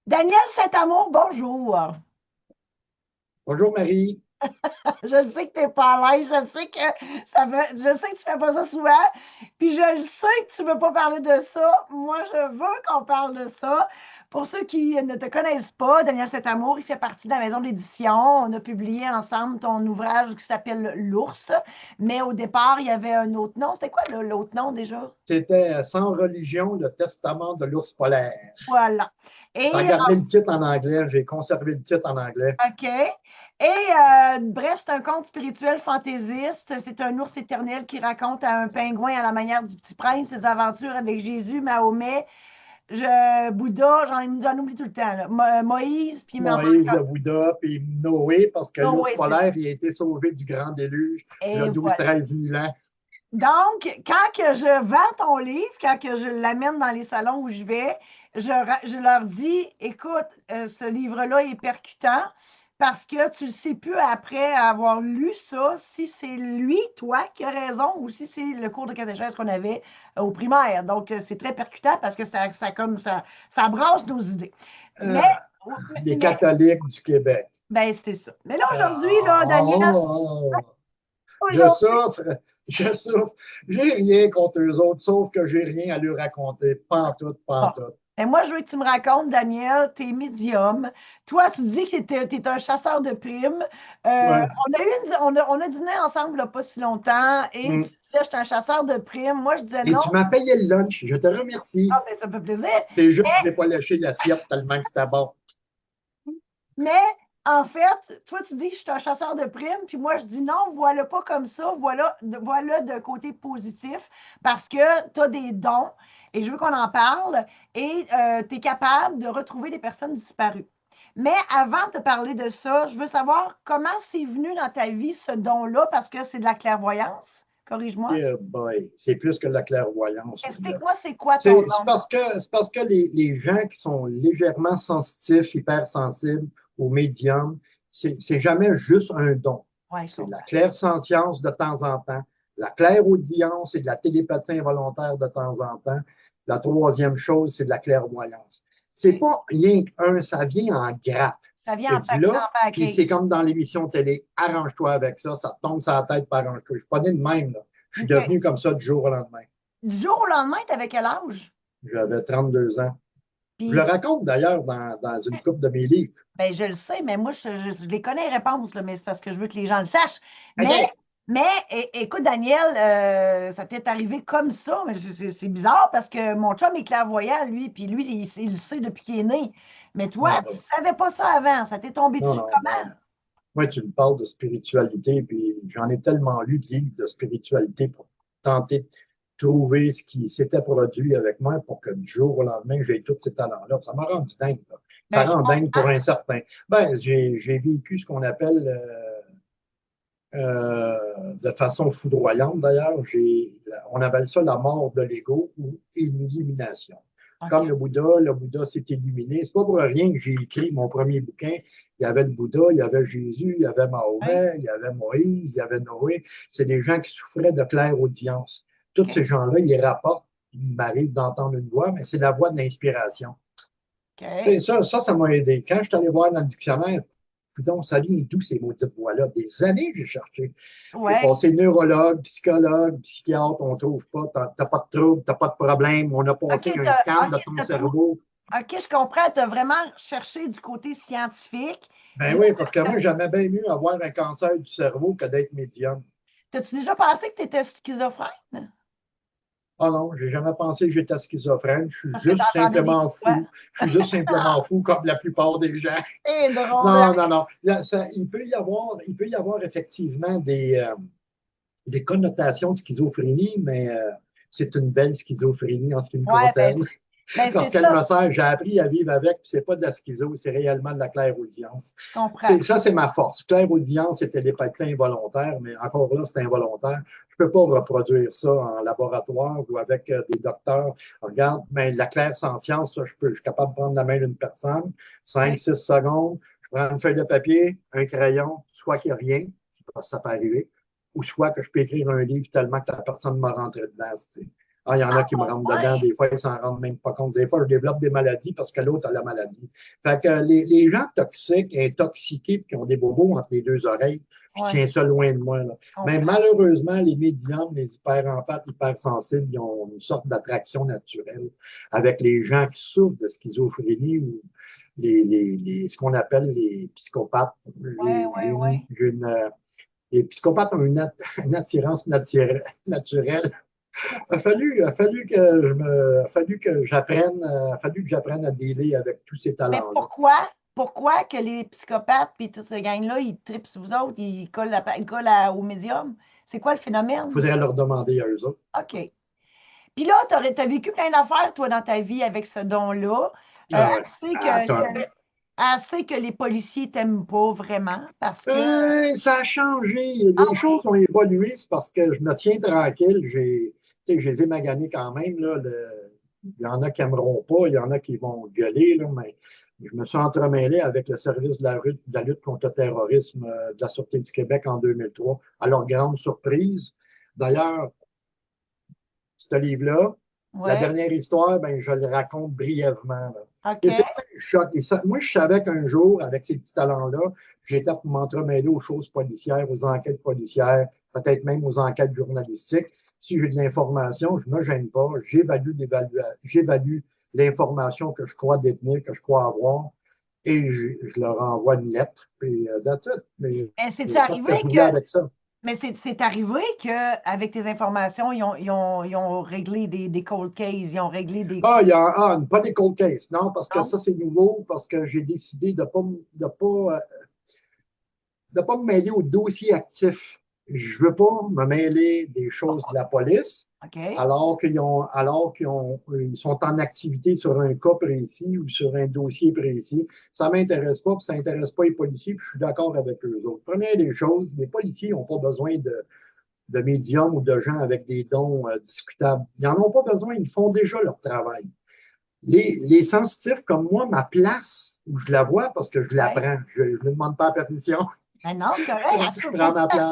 Daniel Saint-Amour, bonjour. Bonjour Marie. Je sais que tu n'es pas à l'aise, je sais que tu fais pas ça souvent, puis je le sais que tu veux pas parler de ça. Moi, je veux qu'on parle de ça. Pour ceux qui ne te connaissent pas, Daniel Saint-Amour, il fait partie de la maison d'édition. On a publié ensemble ton ouvrage qui s'appelle L'Ours, mais au départ, il y avait un autre nom. C'était quoi l'autre nom déjà? C'était Sans religion, le testament de l'ours polaire. Voilà. Ça a Et gardé le titre en anglais, j'ai conservé le titre en anglais. OK. Bref, c'est un conte spirituel fantaisiste. C'est un ours éternel qui raconte à un pingouin à la manière du Petit Prince ses aventures avec Jésus, Mahomet, Bouddha, j'en oublie tout le temps, là. Moïse, puis il m'en manque Moïse, un. le Bouddha, puis Noé, parce que Oh, l'ours oui, c'est ça. polaire, il a été sauvé du grand déluge, Et le voilà. 12-13 000 ans. Donc, quand que je vends ton livre, quand que je l'amène dans les salons où je vais, je leur dis, écoute, ce livre-là est percutant parce que tu ne sais plus après avoir lu ça si c'est lui, toi, qui a raison ou si c'est le cours de catéchèse qu'on avait au primaire. Donc, c'est très percutant parce que ça brasse nos idées. Euh, Mais, les mais, catholiques du Québec. ben, c'est ça. Mais là, aujourd'hui, là, Daniel, Oh, je aujourd'hui, souffre, je souffre. J'ai rien contre eux autres, sauf que j'ai rien à leur raconter. Pas en tout, pas en bon. tout. Et moi, je veux que tu me racontes, Daniel, tes médiums. Toi, tu dis que tu es un chasseur de primes. Ouais. On a dîné ensemble il n'y a pas si longtemps et tu Mm. disais, je suis un chasseur de primes. Moi, je disais Et non. tu m'as payé le lunch, je te remercie. Ah, ben, ça me fait plaisir. C'est juste que je n'ai pas lâché l'assiette tellement que c'était bon. Mais en fait, toi, tu dis que je suis un chasseur de primes, puis moi, je dis non, voilà pas comme ça, voilà de côté positif, parce que tu as des dons, et je veux qu'on en parle, et tu es capable de retrouver des personnes disparues. Mais avant de te parler de ça, je veux savoir comment c'est venu dans ta vie ce don-là, parce que c'est de la clairvoyance. Corrige-moi. Yeah, boy, c'est plus que de la clairvoyance. Explique-moi, c'est quoi ton C'est don? parce que les gens qui sont légèrement sensitifs, hypersensibles aux médiums, c'est jamais juste un don. Ouais, je C'est de la comprends. clairsentience de temps en temps, la clairaudience et de la télépathie involontaire de temps en temps. La troisième chose, c'est de la clairvoyance. C'est OK. pas rien qu'un, ça vient en grappe. Ça vient Et puis là, en puis paquet. c'est comme dans l'émission télé, arrange-toi avec ça, ça te tombe sur la tête, puis arrange-toi. Je suis pas né de même, là. Je suis OK. devenu comme ça du jour au lendemain. Du jour au lendemain, tu avais quel âge? J'avais 32 ans. Je le Puis raconte d'ailleurs dans une couple de mes livres. ben, je le sais, mais moi, je les connais les réponses, là, mais c'est parce que je veux que les gens le sachent. Mais, OK. écoute, Daniel, ça t'est arrivé comme ça, mais c'est bizarre parce que mon chum est clairvoyant, lui, puis lui, il le sait depuis qu'il est né. Mais toi, Ah, tu bon. savais pas ça avant, ça t'est tombé Non, dessus non, comment? moi, tu me parles de spiritualité, puis j'en ai tellement lu de livres de spiritualité pour tenter de trouver ce qui s'était produit avec moi pour que du jour au lendemain, j'ai tous ces talents-là. Ça m'a rendu dingue, là. Ça Ben, je rend dingue pour comprends. un certain. Ben, j'ai vécu ce qu'on appelle de façon foudroyante d'ailleurs. On appelle ça la mort de l'ego ou illumination. Comme OK. le Bouddha s'est illuminé. C'est pas pour rien que j'ai écrit mon premier bouquin. Il y avait le Bouddha, il y avait Jésus, il y avait Oui, Mahomet, il y avait Moïse, il y avait Noé. C'est des gens qui souffraient de claire audience. Tous OK. ces gens-là, ils rapportent. Il m'arrive d'entendre une voix, mais c'est la voix de l'inspiration. OK. Ça m'a aidé. Quand je suis allé voir dans le dictionnaire, donc, ça vient d'où ces maudites voix-là? Des années que j'ai cherché. J'ai Ouais. passé neurologue, psychologue, psychiatre, on ne trouve pas, t'as pas de trouble, t'as pas de problème, on a OK, passé un scan de ton t'as trouvé. cerveau. OK, je comprends. Tu as vraiment cherché du côté scientifique. Et Ben là, oui, parce que moi, j'aimais bien mieux avoir un cancer du cerveau que d'être médium. t'as-tu déjà pensé que tu étais schizophrène? Ah non, j'ai jamais pensé que j'étais schizophrène. Je suis Parce que tu juste entendais des simplement voix. fou. Je suis juste simplement fou, comme la plupart des gens. C'est drôle. Non, non, non. Il peut y avoir effectivement des connotations de schizophrénie, mais c'est une belle schizophrénie en ce qui me Ouais, concerne. c'est Parce qu'elle ça. me sert, j'ai appris à vivre avec, puis c'est pas de la schizo, c'est réellement de la clairaudience. Je comprends. Ça, c'est ma force. Clairaudience, c'est télépathie involontaire, mais encore là, c'est involontaire. Je peux pas reproduire ça en laboratoire ou avec des docteurs. Regarde, mais la clairsentience, ça, je suis capable de prendre la main d'une personne, Oui. 5, 6 secondes, je prends une feuille de papier, un crayon, soit qu'il n'y a rien, ça peut arriver, ou soit que je peux écrire un livre tellement que la personne m'a rentré dedans. Ah, il y en a qui me rentrent dedans, Ouais. des fois, ils s'en rendent même pas compte. Des fois, je développe des maladies parce que l'autre a la maladie. Fait que les gens toxiques, intoxiqués, puis qui ont des bobos entre les deux oreilles, je Ouais, tiens ça loin de moi, là. je Mais comprends. malheureusement, les médiums, les hyperempathes, hypersensibles, ils ont une sorte d'attraction naturelle avec les gens qui souffrent de schizophrénie ou ce qu'on appelle les psychopathes. Ouais, ouais, ouais. Les psychopathes ont une attirance naturelle. A fallu que j'apprenne à dealer avec tous ces Mais talents-là. pourquoi que les psychopathes et toute cette gang-là, ils tripent sur vous autres, au médium? C'est quoi le Il phénomène? faudrait leur demander à eux autres. OK. Puis là, t'as vécu plein d'affaires, toi, dans ta vie avec ce don-là. Ah, Assez attends. assez que les policiers t'aiment pas vraiment parce que. Ça a changé. Ah Les oui? choses ont évolué. C'est parce que je me tiens tranquille. Tu sais, je les ai maganés quand même, là. Il y en a qui n'aimeront pas, il y en a qui vont gueuler, là, mais je me suis entremêlé avec le service de la lutte contre le terrorisme de la Sûreté du Québec en 2003, à leur grande surprise. D'ailleurs, ce livre-là, la Ouais. dernière histoire, ben, je le raconte brièvement, là. Et OK. c'est pas un choc. Moi, je savais qu'un jour, avec ces petits talents-là, j'étais pour m'entremêler aux choses policières, aux enquêtes policières, peut-être même aux enquêtes journalistiques. Si j'ai de l'information, je ne me gêne pas. J'évalue l'information que je crois détenir, que je crois avoir, et je leur envoie une lettre. Puis, that's it. Mais Mais c'est j'ai fait arrivé que je que. voulais avec ça. Mais c'est arrivé qu'avec tes informations, ils ont réglé des cold cases, ils ont réglé des. Ah, pas des cold cases. Non, parce que ça, c'est nouveau, parce que j'ai décidé de pas me mêler au dossier actif. Je veux pas me mêler des choses de la police OK. ils sont en activité sur un cas précis ou sur un dossier précis. Ça m'intéresse pas, puis ça intéresse pas les policiers, puis je suis d'accord avec eux autres. Première des choses, les policiers n'ont pas besoin de médiums ou de gens avec des dons discutables. Ils n'en ont pas besoin, ils font déjà leur travail. Les sensitifs comme moi, ma place où je la vois parce que je la Ouais. prends. Je ne demande pas la permission. Mais non, c'est correct. Je Faut prends que tu ma place.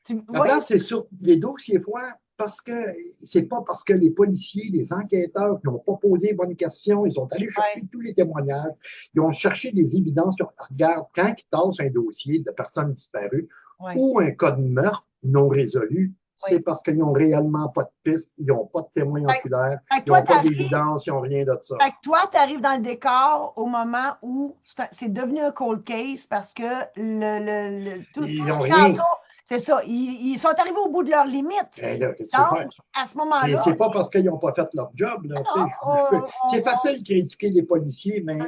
t'assumes. Ma Oui, place, c'est sur les dossiers foires parce que c'est pas parce que les policiers, les enquêteurs n'ont pas posé les bonnes questions, ils sont allés chercher oui, tous les témoignages, ils ont cherché des évidences. Regarde, quand ils tassent un dossier de personnes disparues oui, ou un cas de meurtre non résolu, c'est oui. parce qu'ils n'ont réellement pas de piste, ils n'ont pas de témoins Fait, oculaires, fait que ils toi, n'ont pas t'arrives, d'évidence, ils n'ont rien de ça. fait que toi, t'arrives dans le décor au moment où c'est devenu un cold case parce que tout Ils ce n'ont qui rien. entoure, c'est ça. Ils sont arrivés au bout de leurs limites. Eh là, qu'est-ce que tu veux Donc, faire? à ce Et moment-là, c'est pas parce qu'ils n'ont pas fait leur job. Là, non, c'est facile de critiquer les policiers, mais non.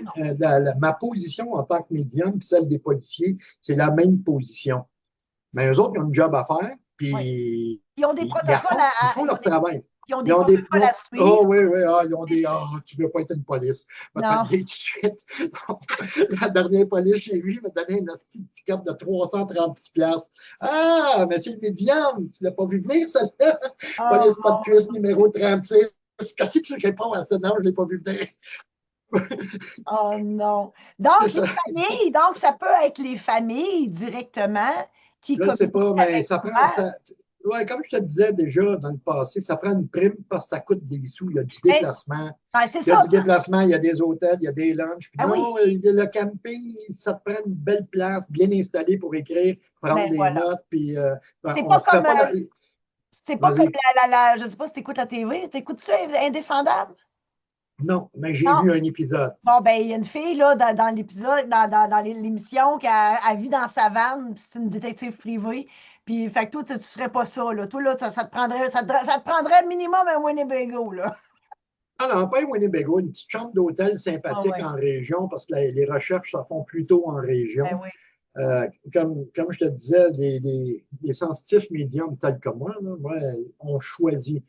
ma position en tant que médium et celle des policiers, c'est la même position. Mais eux autres, ils ont un job à faire, Oui. puis Ils ont des ils la protocoles font, ils font leur travail. ils ont Ils des ont des. protocoles à Oh suivre. oui, oui, ils ont des. Tu ne veux pas être une police. Je vais te le Non. dire tout de suite. Donc, la dernière police chez lui m'a donné une petite ticket de 336$. Ah, monsieur le médium, tu l'as pas vu venir, celle-là? Oh Police pas de mon cuisse numéro Dieu. 36. Qu'est-ce que tu réponds à ça? Non, je ne l'ai pas vu venir. Oh non. C'est Donc, les ça. familles, donc ça peut être les familles directement qui Je ne sais communiquent pas, mais avec ça prend. toi. Ouais, comme je te disais déjà dans le passé, ça prend une prime parce que ça coûte des sous. Il y a du Ben, déplacement. ben, c'est Il y a ça. du déplacement, il y a des hôtels, il y a des lunchs. Puis Ah oui. non, le camping, ça te prend une belle place, bien installée pour écrire, prendre Ben des voilà. notes. Puis C'est on pas ne refait comme pas. c'est pas comme Vas-y. je sais pas si tu écoutes la TV, tu écoutes ça, Indéfendable? Non, mais j'ai Non. vu un épisode. Bon, ben, il y a une fille là, dans l'épisode, dans l'émission, qui elle vit dans sa vanne, puis c'est une détective privée. Puis, fait que toi, tu serais pas ça, là. Toi, là, ça te prendrait, ça te prendrait minimum un Winnebago, là. Ah non, pas un Winnebago, une petite chambre d'hôtel Ah sympathique ouais. en région, parce que les recherches se font plutôt en Ben région. oui. Comme je te disais, les sensitifs médiums tels que moi, on choisit.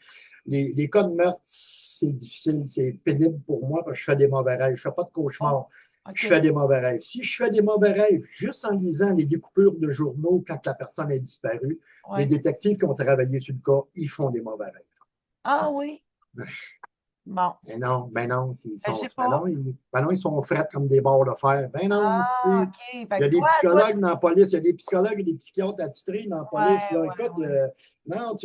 Les cas de meurtre, c'est difficile, c'est pénible pour moi parce que je fais des mauvais rêves. Je ne fais pas de Oh, cauchemars. Je fais OK. des mauvais rêves. Si je fais des mauvais rêves juste en lisant les découpures de journaux quand la personne est disparue, les Ouais. détectives qui ont travaillé sur le cas, ils font des mauvais Ah oui. rêves. Bon, Ben non, je sais pas. ils sont frets comme des barres de fer. Ben non, Ah, OK. il Fait y que a des toi, psychologues dans la police, il y a des psychologues et des psychiatres attitrés dans la police. ouais, Là. ouais, Écoute, ouais. non,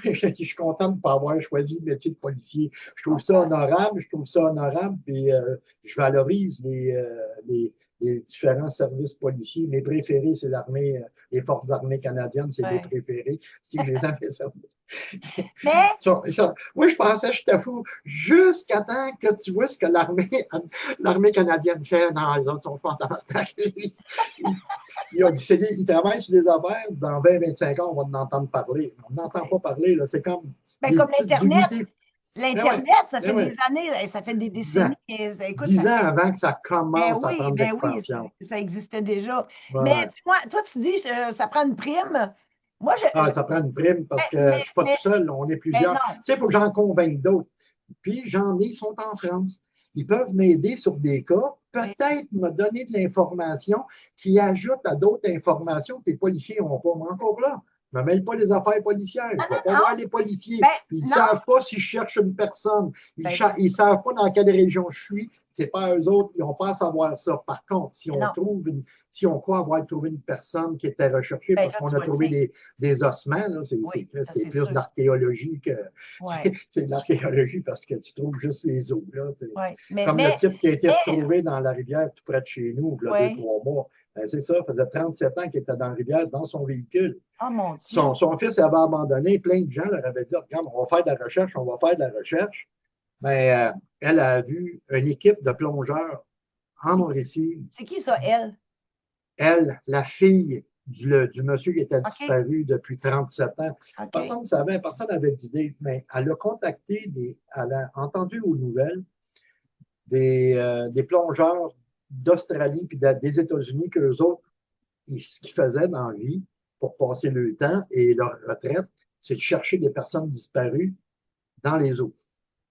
je suis content de ne pas avoir choisi le métier de policier. Je Je trouve ça comprends. honorable, puis je valorise les différents services policiers. Mes préférés, c'est l'armée, les forces armées canadiennes, c'est mes Ouais. préférés. Si j'ai jamais servi. Mais, Moi, je pensais, je t'avoue, jusqu'à temps que tu vois ce que l'armée canadienne fait dans les autres sont fondamentales. Ils travaillent sur des affaires, dans 20-25 ans, on va en entendre parler. On n'entend pas parler, là. C'est comme ben, des comme petites l'Internet. unités. Ben ouais, L'Internet, ça ben fait des ouais, années, ça fait des 10 ans. décennies. Écoute, 10 ans avant que ça commence à prendre de ben oui, l'expansion. ça existait déjà. Ouais, Mais ouais. dis-moi, toi, tu dis ça prend une prime. Moi, Ah, ça prend une prime parce que je ne suis pas tout mais, seul, on est ben plusieurs. Tu non. sais, il faut que j'en convainque d'autres. Puis j'en ai, ils sont en France. Ils peuvent m'aider sur des cas, Oui. peut-être me donner de l'information qui ajoute à d'autres informations que les policiers n'ont pas. Mais encore là, je ne me mêle pas les affaires policières. Je Non, ne vais non, pas non. voir les policiers. Ben, Ils ne non. savent pas si je cherche une personne. Ils Ben, ne savent pas dans quelle région je suis. Ce n'est pas eux autres. Ils n'ont pas à savoir ça. Par contre, non. si on croit avoir trouvé une personne qui était recherchée Ben, parce là, qu'on tu a vas le trouvé dire. des ossements, Oui, ça, c'est c'est plus de sûr. l'archéologie que Oui, c'est de l'archéologie parce que tu trouves juste les os. Là, oui. Mais, comme le type qui a été mais, retrouvé dans la rivière tout près de chez nous, il y a deux, oui. trois mois. Ben, c'est ça, ça faisait 37 ans qu'il était dans la rivière, dans son véhicule. Oh mon Dieu. Son fils avait abandonné, plein de gens leur avaient dit, regarde, on va faire de la recherche, on va faire de la recherche. Mais elle a vu une équipe de plongeurs en C'est Mauricie. c'est qui ça, elle? Elle, la fille du monsieur qui était OK, disparu depuis 37 ans. OK. Personne ne savait, personne n'avait d'idée, mais elle a contacté, elle a entendu aux nouvelles des plongeurs d'Australie puis des États-Unis qu'eux autres, ce qu'ils faisaient dans la vie pour passer le temps et leur retraite, c'est de chercher des personnes disparues dans les eaux.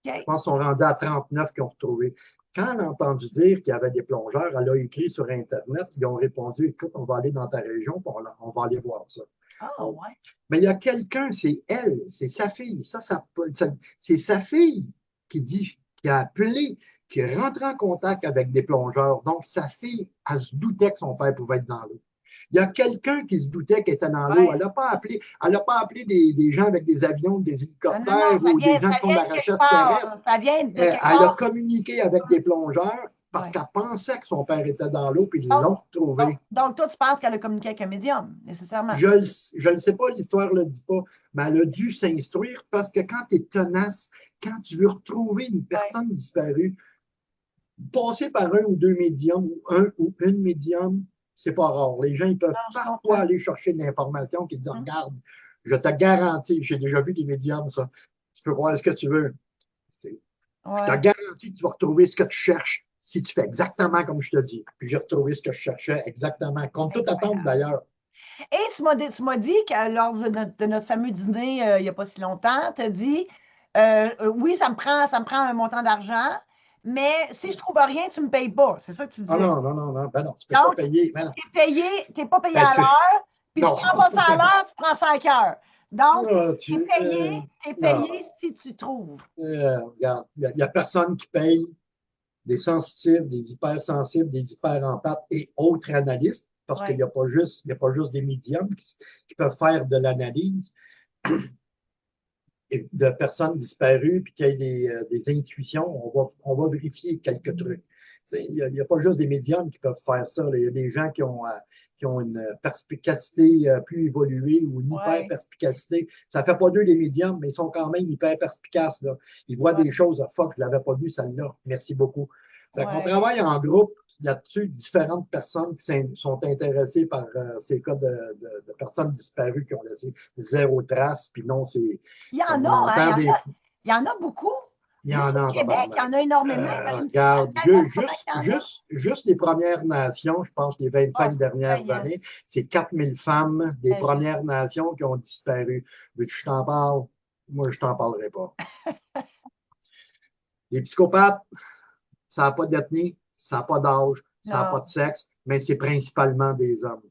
Je OK. pense qu'ils sont rendus à 39 qui ont retrouvé. Quand elle a entendu dire qu'il y avait des plongeurs, elle a écrit sur Internet, ils ont répondu, écoute, on va aller dans ta région, on va aller voir ça. Ah, ouais. Mais il y a quelqu'un, c'est elle, c'est sa fille. C'est sa fille qui dit, qui a appelé, qui est rentré en contact avec des plongeurs. Donc, sa fille, elle se doutait que son père pouvait être dans l'eau. Il y a quelqu'un qui se doutait qu'elle était dans l'eau. Ouais. Elle n'a pas appelé des gens avec des avions, des Non, non, non, hélicoptères ou des gens ça qui font de vient la de quelque recherche part. terrestre. Ça vient de quelque Elle a part. communiqué avec des plongeurs parce Ouais. qu'elle pensait que son père était dans l'eau, puis ils Donc, l'ont retrouvé. toi, tu penses qu'elle a communiqué avec un médium, nécessairement. Je ne sais pas, l'histoire ne le dit pas, mais elle a dû s'instruire parce que quand tu es tenace, quand tu veux retrouver une Ouais. personne disparue, passer par un ou deux médiums ou un ou une médium, c'est pas rare. Les gens, ils peuvent Non, je parfois comprends. aller chercher de l'information qui disent, Hum. regarde, je te garantis, j'ai déjà vu des médiums, ça. Tu peux croire ce que tu veux. Je te Ouais. garantis que tu vas retrouver ce que tu cherches si tu fais exactement comme je te dis. Puis j'ai retrouvé ce que je cherchais exactement, contre toute attente Incroyable. d'ailleurs. Et tu m'as dit que lors de notre fameux dîner, il n'y a pas si longtemps, tu as dit oui, ça me prend un montant d'argent, mais si je trouve rien, tu ne me payes pas. C'est ça que tu Ah disais. non, non, non, non, ben non, tu ne peux pas Donc, payer. Ben non. tu n'es pas payé Ben, à l'heure, puis tu non, ne prends pas ça à l'heure, tu prends ça à cœur. Donc, non, tu es payé non. si tu trouves. Regarde, il n'y a personne qui paye des sensitifs, des hypersensibles, des hyperempathes et autres analystes, parce qu'il Oui, n'y a pas juste, il y a pas juste des médiums qui peuvent faire de l'analyse de personnes disparues, puis qu'il y ait des intuitions. On va vérifier quelques trucs. Il n'y a pas juste des médiums qui peuvent faire ça. Là. Il y a des gens qui ont une perspicacité plus évoluée ou une oui, hyper-perspicacité. Ça ne fait pas d'eux des médiums, mais ils sont quand même hyper perspicaces. Là. Ils voient oui, des choses. Ah, fuck, je ne l'avais pas vu, celle-là. Merci beaucoup. Fait qu'on oui. travaille en groupe là-dessus, différentes personnes qui sont intéressées par ces cas de personnes disparues qui ont laissé zéro trace. Puis non, c'est Il y en comme a, on hein, entend des. il y en a beaucoup. Il y Juste en au a en Québec, il y tabarnak. en a énormément. Imagine-tu sur la Regarde, planète comment il y en a? juste les Premières Nations, je pense les Ah, 25 dernières Seigneur. années, c'est 4000 femmes des Imagine. Premières Nations qui ont disparu. Veux-tu que je t'en parle? Moi, je t'en parlerai pas. Les psychopathes, ça n'a pas d'ethnie, ça n'a pas d'âge, ça n'a pas Non, de sexe, mais c'est principalement des hommes.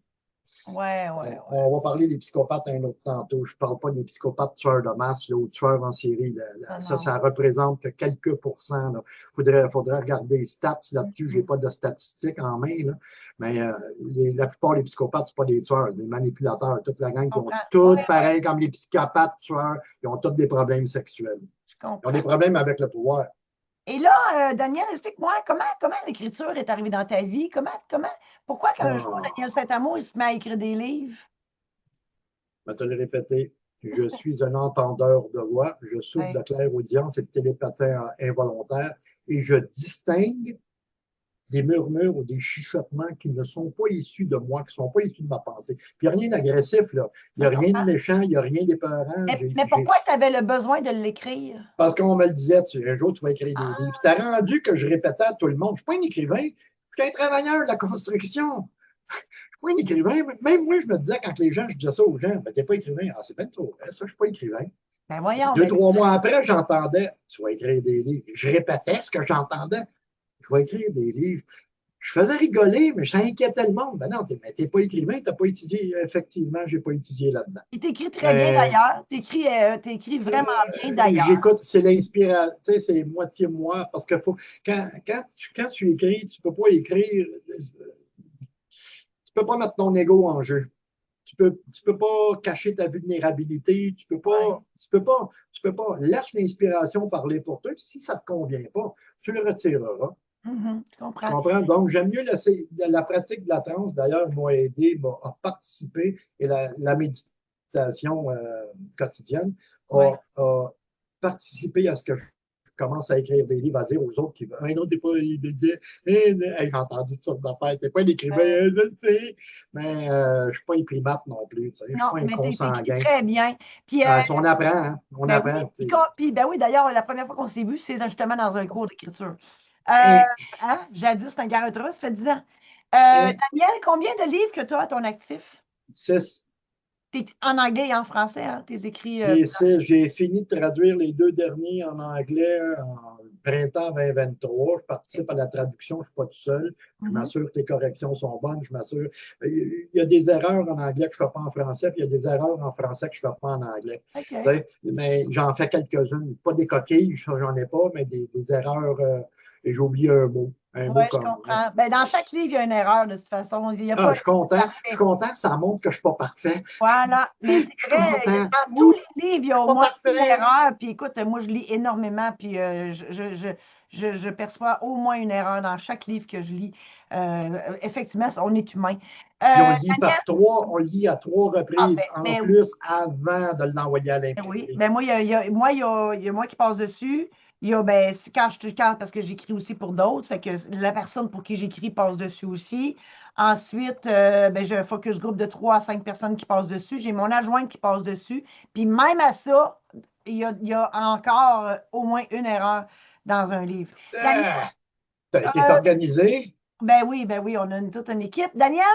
Ouais, ouais, ouais. On va parler des psychopathes un autre tantôt. Je ne parle pas des psychopathes tueurs de masse là, ou tueurs en série. Non, Ça non. représente que quelques pourcents. Faudrait regarder les stats là-dessus. Je n'ai pas de statistiques en main. Là. Mais la plupart des psychopathes, ce pas des tueurs, c'est des manipulateurs. Toute la gang Je qui ont comprends. tout Oui, oui, pareil comme les psychopathes tueurs. Ils ont tous des problèmes sexuels. je Ils ont des comprends. problèmes avec le pouvoir. Et là, Daniel, explique-moi comment l'écriture est arrivée dans ta vie? Pourquoi qu'un jour, Ah. Daniel Saint-Amour, il se met à écrire des livres? Je vais te le répéter. Je suis un entendeur de voix. Je souffre Oui. de clairaudience et de télépathie involontaire et je distingue des murmures ou des chuchotements qui ne sont pas issus de moi, qui ne sont pas issus de ma pensée. Puis il n'y a rien d'agressif, là. Il n'y a rien de méchant, il n'y a rien d'épeurant. Mais pourquoi tu avais le besoin de l'écrire? Parce qu'on me le disait, un jour, tu vas écrire des livres. C'était rendu que je répétais à tout le monde, je ne suis pas un écrivain, je suis un travailleur de la construction. Je ne suis pas un écrivain. Même moi, je me disais, quand les gens, je disais ça aux gens, ben, t'es pas écrivain. Ah, c'est bien trop vrai, ça, je ne suis pas écrivain. Ben voyons, Deux, ben, trois mois après, j'entendais, tu vas écrire des livres. Je répétais ce que j'entendais. Je vais écrire des livres. Je faisais rigoler, mais ça inquiétait le monde. Ben non, t'es pas écrivain, tu n'as pas étudié. Effectivement, je n'ai pas étudié là-dedans. il t'écrit très bien Mais d'ailleurs. T'écris vraiment bien d'ailleurs. j'écoute, c'est l'inspiration, tu sais, c'est moitié moi, parce que quand tu écris, tu ne peux pas écrire, tu ne peux pas mettre ton ego en jeu. Tu peux pas cacher ta vulnérabilité, Ouais. tu peux pas. Laisse l'inspiration parler pour toi. Puis si ça te convient pas, tu le retireras. Je Tu comprends. comprends? Donc, j'aime mieux laisser la pratique de la transe, d'ailleurs, m'a aidé à participer et la méditation quotidienne Ouais. a participé à ce que je commence à écrire des livres, à dire aux autres qui veulent, hey, non, t'es pas, j'ai entendu toutes sortes d'affaires, t'es pas un écrivain, Euh, je le sais, mais je ne suis pas imprimate non plus, tu sais, je ne suis non, pas un mais t'écris consanguin. très bien. Puis, On apprend, hein? On ben oui. apprend. Puis, ben oui, d'ailleurs, la première fois qu'on s'est vu, c'est justement dans un cours d'écriture. Euh, Et, hein? Jadis, c'est un garde-route, ça fait 10 ans. et, Daniel, combien de livres que tu as à ton actif? six. T'es en anglais et en français, hein? Tes écrits. J'ai fini de traduire les deux derniers en anglais en printemps 2023. Je participe à la traduction, je ne suis pas tout seul. Je Mhm. m'assure que les corrections sont bonnes. Je m'assure. Il y a des erreurs en anglais que je ne fais pas en français, puis il y a des erreurs en français que je ne fais pas en anglais. Tu OK. sais, mais j'en fais quelques-unes. Pas des coquilles, ça, j'en ai pas, mais des erreurs. Et j'ai oublié un mot. Un mot Oui, je comme. comprends. Ben, dans chaque livre, il y a une erreur de toute façon. Il n'y a Ah, pas je suis content. Je suis parfait. content. Ça montre que je ne suis pas parfait. Voilà. Mais c'est Je suis vrai, content. dans tous Ouh, les livres, il y je a suis au pas moins une parfait. erreur. Puis écoute, moi, je lis énormément, puis je perçois au moins une erreur dans chaque livre que je lis. Effectivement, on est humain. Puis Daniel, on le lit à trois ah, reprises en ben, plus avant de l'envoyer à ben oui, l'imprimerie. ben moi, il y a moi qui passe dessus. Il y a, ben, parce que j'écris aussi pour d'autres, fait que la personne pour qui j'écris passe dessus aussi. Ensuite, ben, j'ai un focus group de 3 à 5 personnes qui passent dessus. J'ai mon adjointe qui passe dessus. Puis même à ça, il y a encore au moins une erreur dans un livre. Daniel, Ah, t'es euh, organisé? ben oui, on a toute une équipe. Daniel,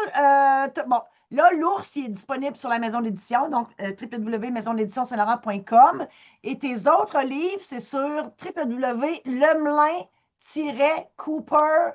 bon, là, l'ours, il est disponible sur la maison d'édition, donc www.maisondéditionsaint-laurent.com. Et tes autres livres, c'est sur www.lemelin-cooper.com.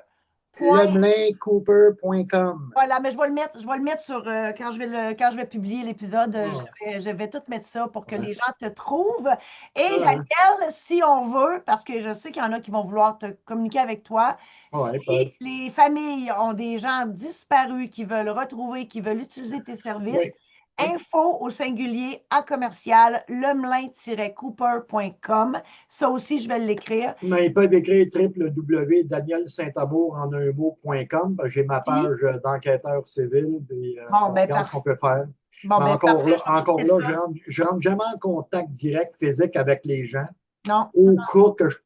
LemelinCooper.com. Voilà, mais je vais le mettre sur quand je vais publier l'épisode, Ah, je vais tout mettre ça pour que ouais. les gens te trouvent. Et Ah, Daniel, si on veut, parce que je sais qu'il y en a qui vont vouloir te communiquer avec toi, ouais, si les familles ont des gens disparus qui veulent retrouver, qui veulent utiliser tes services, oui, oui. info au singulier à commercial lemelin-cooper.com. Ça aussi, je vais l'écrire. Mais ils peuvent écrire www.danielsaintamour en un mot.com. J'ai ma Si, page d'enquêteur civil, puis bon, on ben, regarde ce qu'on peut faire. bon, Mais ben, parfait, je vais tout encore mettre là, ça. je rentre jamais en contact direct physique avec les gens. Non, Au cas que je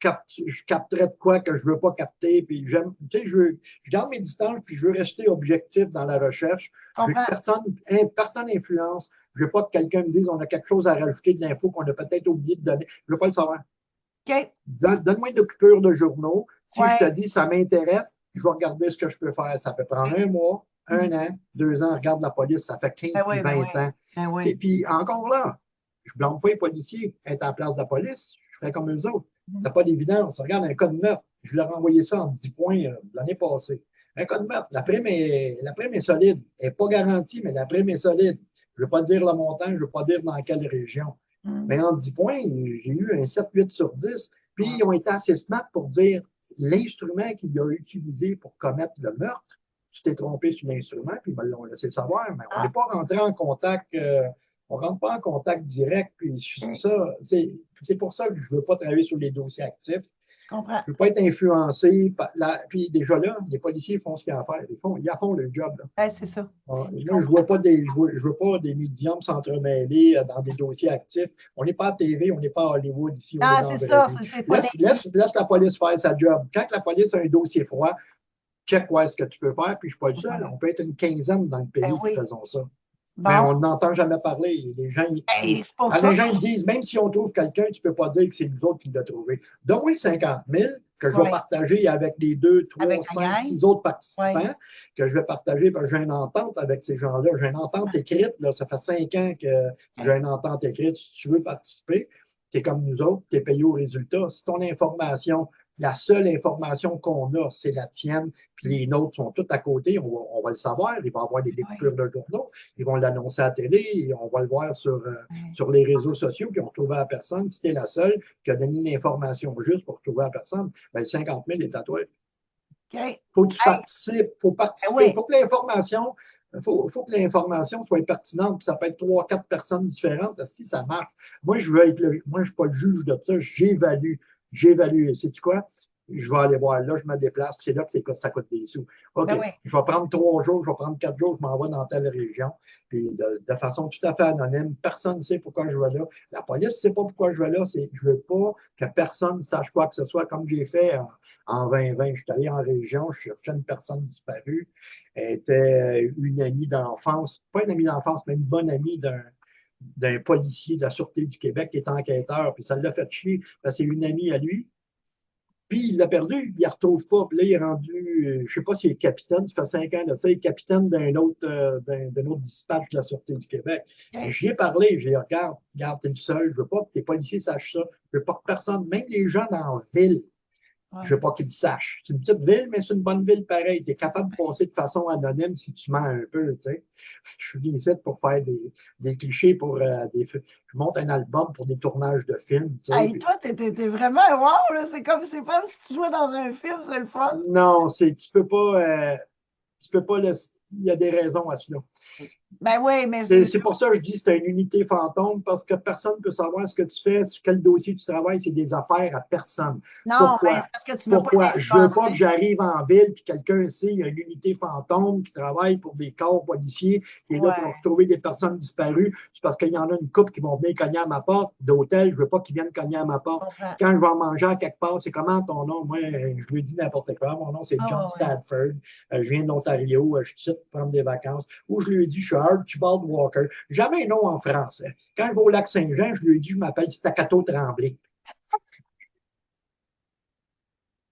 capterais de quoi que je ne veux pas capter. Puis tu sais, je garde mes distances, puis je veux rester objectif dans la recherche. je Je veux que comprends. personne influence. Je ne veux pas que quelqu'un me dise on a quelque chose à rajouter de l'info qu'on a peut-être oublié de donner. Je ne veux pas le savoir. OK. Donne-moi une coupure de journaux. Si je te Ouais. dis ça m'intéresse, je vais regarder ce que je peux faire. Ça peut prendre un mois, un Mhm. an, 2 ans. Regarde la police, ça fait 15 Ben puis oui, ben 20 oui. ans. Ben oui. Puis encore là, je ne blâme pas les policiers. Être en place de la police, je ferais comme eux autres. Mhm. Tu n'as pas d'évidence. Regarde un cas de meurtre. Je leur ai envoyé ça en 10 points l'année passée. Un cas de meurtre, la prime est solide. Elle n'est pas garantie, mais la prime est solide. Je ne veux pas dire le montant, je ne veux pas dire dans quelle région. Mais en 10 points, j'ai eu un 7-8 sur 10. Puis ils ont été assez smart pour dire l'instrument qu'il a utilisé pour commettre le meurtre, tu t'es trompé sur l'instrument, puis ils me l'ont laissé savoir, mais on n'est pas rentré en contact, on ne rentre pas en contact direct. Puis ça, c'est pour ça que je ne veux pas travailler sur les dossiers actifs. Je comprends. Je ne veux pas être influencé. Puis déjà là, les policiers font ce qu'ils ont à faire. Ils font le job. Ouais, c'est ça. Moi, je ne veux pas des médiums s'entremêler dans des dossiers actifs. On n'est pas à TV, on n'est pas à Hollywood ici. Ah, c'est ça. Laisse la police faire sa job. Quand la police a un dossier froid, check quoi est-ce que tu peux faire. Puis je ne suis pas le seul. On peut être une quinzaine dans le pays qui faisons ça. Bon. Mais on n'entend jamais parler. Les gens, les gens disent, même si on trouve quelqu'un, tu ne peux pas dire que c'est nous autres qui l'ont trouvé. Donne-moi 50 000 que je vais partager avec les 2, 3, 5, 6 autres participants, que je vais partager parce que j'ai une entente avec ces gens-là. J'ai une entente écrite. Là, ça fait 5 ans que j'ai une entente écrite. Si tu veux participer, tu es comme nous autres, tu es payé au résultat. Si ton information, la seule information qu'on a, c'est la tienne, puis les nôtres sont toutes à côté, on va le savoir, il va y avoir des découpures de journaux, ils vont l'annoncer à la télé, et on va le voir sur les réseaux sociaux, puis on retrouve la personne. Si tu es la seule qui a donné l'information juste pour trouver la personne, ben, le 50 000 est à toi. Faut que tu participes, faut participer, faut que l'information. Il faut que l'information soit pertinente, puis ça peut être 3, 4 personnes différentes, si ça marche. Moi, je ne suis pas le juge de ça, j'évalue. Sais-tu quoi? Je vais aller voir. Là, je me déplace, puis c'est là que ça coûte des sous. OK, je vais prendre 3 jours, je vais prendre 4 jours, je m'en vais dans telle région. Puis de façon tout à fait anonyme, personne ne sait pourquoi je vais là. La police ne sait pas pourquoi je vais là. Je ne veux pas que personne ne sache quoi que ce soit, comme j'ai fait en 2020. Je suis allé en région, je cherchais une personne disparue. Elle était une amie d'enfance, pas une amie d'enfance, mais une bonne amie d'un policier de la Sûreté du Québec qui est enquêteur, puis ça l'a fait chier, parce que c'est une amie à lui. Puis il l'a perdu, il ne la retrouve pas. Puis là, il est rendu, je ne sais pas s'il est capitaine, ça fait 5 ans de ça, il est capitaine d'un autre dispatch de la Sûreté du Québec. J'y ai parlé, j'ai dit, regarde, t'es le seul, je ne veux pas que tes policiers sachent ça, je ne veux pas que personne, même les gens dans la ville, je ne veux pas qu'ils le sachent. C'est une petite ville, mais c'est une bonne ville pareil. Tu es capable de passer de façon anonyme si tu mens un peu, tu sais. Je suis venu ici pour faire des clichés pour je monte un album pour des tournages de films, tu sais. Hey, toi, t'es vraiment wow, là. C'est comme si tu jouais dans un film, c'est le fun. Non, tu peux pas il y a des raisons à cela. Ben oui, mais c'est pour ça que je dis que c'est une unité fantôme, parce que personne ne peut savoir ce que tu fais, sur quel dossier tu travailles, c'est des affaires à personne. Non, pourquoi? Parce que tu veux pourquoi? Pas je veux pas que j'arrive en ville et quelqu'un sait il y a une unité fantôme qui travaille pour des corps policiers, qui est là pour retrouver des personnes disparues. C'est parce qu'il y en a une couple qui vont venir cogner à ma porte d'hôtel, je veux pas qu'ils viennent cogner à ma porte. Quand je vais en manger à quelque part, c'est comment ton nom? Moi, je lui dis n'importe quoi. Mon nom, c'est John Stadford. Je viens d'Ontario, je suis ici pour prendre des vacances. Ou je lui ai dit, je suis Archibald Walker. Jamais un nom en français. Quand je vais au lac Saint-Jean, je lui ai dit, je m'appelle Staccato Tremblay.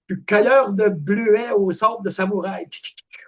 Je suis cueilleur de bleuets au sable de samouraï.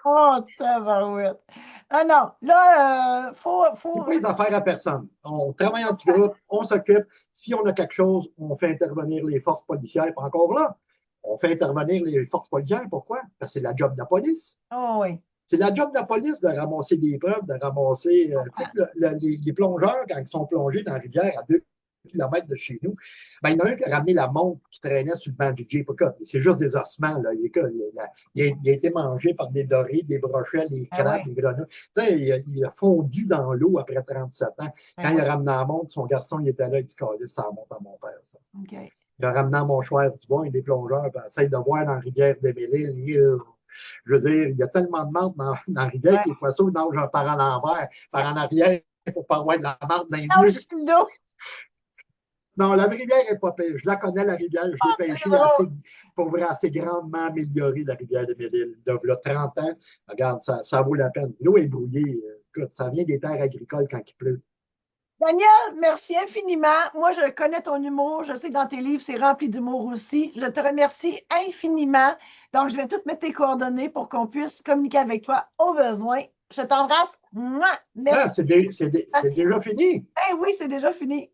Oh, tabarouette. Ah non, là, faut... C'est pas les affaires à personne. On travaille en petit groupe, on s'occupe. Si on a quelque chose, on fait intervenir les forces policières. Pas encore là, on fait intervenir les forces policières. Pourquoi? Parce que c'est la job de la police. Oh oui. C'est la job de la police de ramasser des preuves, de ramasser. Tu sais, les plongeurs, quand ils sont plongés dans la rivière à 2 kilomètres de chez nous, ben, il y en a un qui a ramené la montre qui traînait sur le banc du J. C'est juste des ossements. Là. Il a été mangé par des dorés, des brochets, les crabes, les grenouilles. Tu sais, il a fondu dans l'eau après 37 ans. Quand il a ramené la montre, son garçon, il était là, il dit, ça remonte à mon père, ça. Okay. Il a ramené à mon choix du bois, des plongeurs, ben, essaye de voir dans la rivière des Mille-Îles. Je veux dire, il y a tellement de marde dans la rivière que les poissons nagent par en l'envers, par en arrière, pour ne pas avoir de la marde dans les yeux. Non, la rivière n'est pas pire. Je la connais, la rivière. Je l'ai pêchée pour vrai assez grandement améliorée, la rivière de Mille-Îles. Il y a 30 ans, regarde, ça vaut la peine. L'eau est brouillée. Écoute, ça vient des terres agricoles quand il pleut. Daniel, merci infiniment. Moi, je connais ton humour. Je sais que dans tes livres, c'est rempli d'humour aussi. Je te remercie infiniment. Donc, je vais toutes mettre tes coordonnées pour qu'on puisse communiquer avec toi au besoin. Je t'embrasse. Merci. Ah, c'est déjà fini. Eh oui, c'est déjà fini.